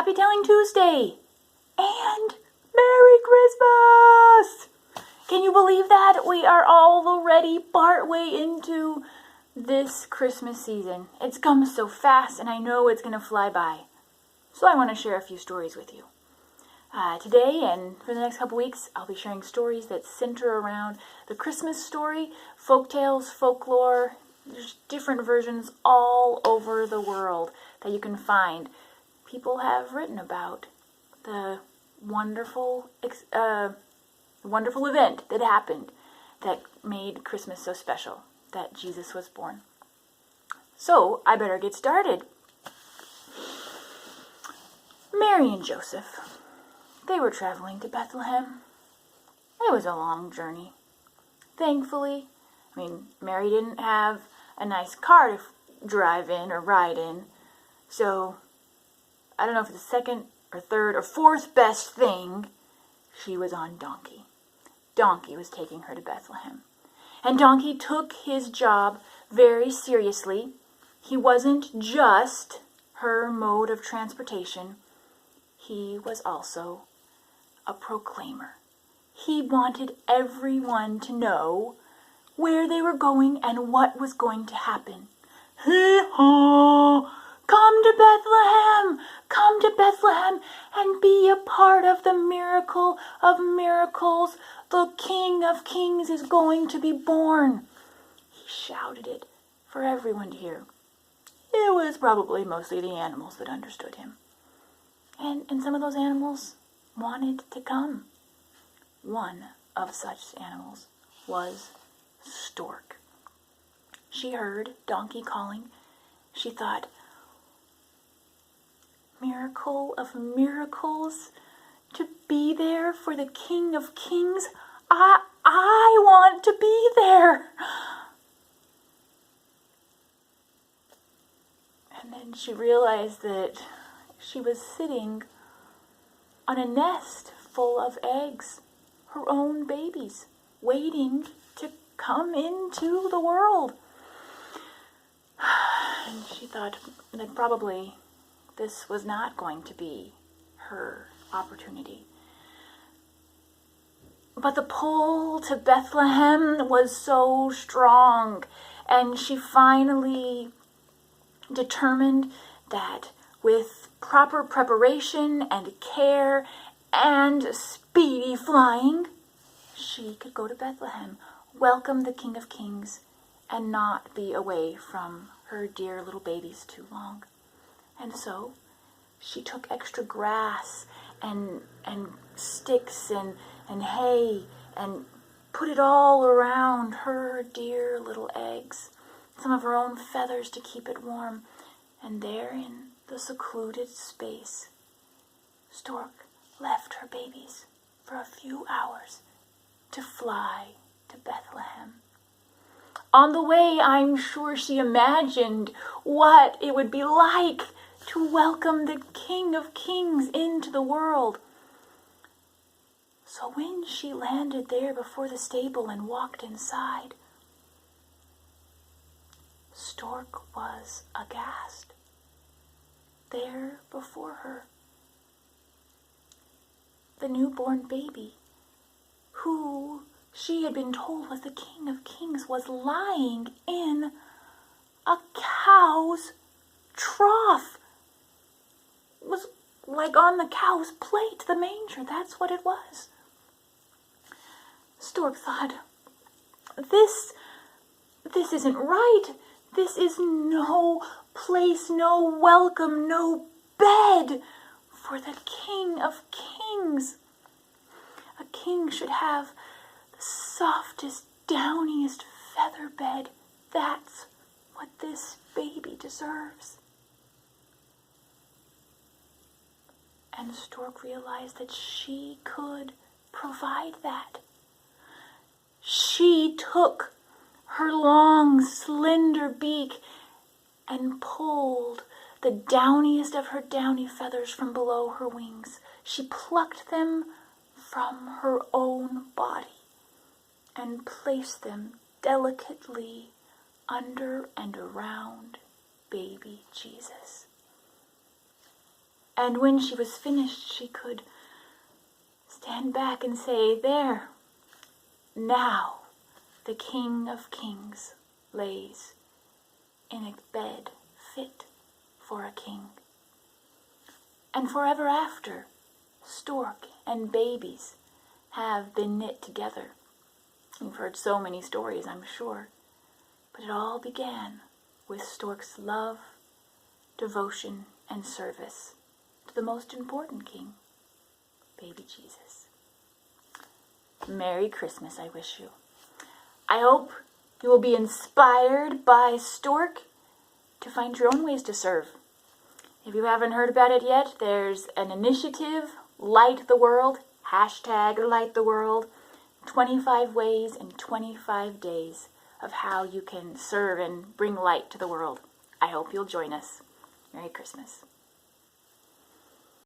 Happy Telling Tuesday! And Merry Christmas! Can you believe that? We are already partway into this Christmas season. It's come so fast, and I know it's going to fly by. So I want to share a few stories with you. Today and for the next couple weeks, I'll be sharing stories that center around the Christmas story, folktales, folklore. There's different versions all over the world that you can find. People have written about the wonderful event that happened that made Christmas so special, that Jesus was born. So I better get started. Mary and Joseph, they were traveling to Bethlehem. It was a long journey. Thankfully, Mary didn't have a nice car to drive in or ride in, so I don't know if it's the second or third or fourth best thing, she was on donkey. Donkey was taking her to Bethlehem. And Donkey took his job very seriously. He wasn't just her mode of transportation. He was also a proclaimer. He wanted everyone to know where they were going and what was going to happen. Hee-haw! Come to Bethlehem and be a part of the miracle of miracles. The King of Kings is going to be born. He shouted it for everyone to hear. It was probably mostly the animals that understood him. And some of those animals wanted to come. One of such animals was Stork. She heard Donkey calling. She thought, miracle of miracles, to be there for the King of Kings. I want to be there. And then she realized that she was sitting on a nest full of eggs, her own babies, waiting to come into the world. And she thought that probably this was not going to be her opportunity. But the pull to Bethlehem was so strong, and she finally determined that with proper preparation and care and speedy flying, she could go to Bethlehem, welcome the King of Kings, and not be away from her dear little babies too long. And so she took extra grass and sticks and hay and put it all around her dear little eggs, some of her own feathers to keep it warm. And there in the secluded space, Stork left her babies for a few hours to fly to Bethlehem. On the way, I'm sure she imagined what it would be like to welcome the King of Kings into the world. So when she landed there before the stable and walked inside, Stork was aghast. There before her, the newborn baby, who she had been told was the King of Kings, was lying in a cow's trough. It was like on the cow's plate, the manger. That's what it was. Stork thought, this isn't right. This is no place, no welcome, no bed for the King of Kings. A king should have the softest, downiest feather bed. That's what this baby deserves. And Stork realized that she could provide that. She took her long, slender beak and pulled the downiest of her downy feathers from below her wings. She plucked them from her own body and placed them delicately under and around baby Jesus. And when she was finished, she could stand back and say, "There, now the King of Kings lays in a bed fit for a king." And forever after, Stork and babies have been knit together. You've heard so many stories, I'm sure, but it all began with Stork's love, devotion, and service to the most important king, baby Jesus. Merry Christmas, I wish you. I hope you will be inspired by Stork to find your own ways to serve. If you haven't heard about it yet, there's an initiative, Light the World, #LightTheWorld, 25 ways in 25 days of how you can serve and bring light to the world. I hope you'll join us. Merry Christmas.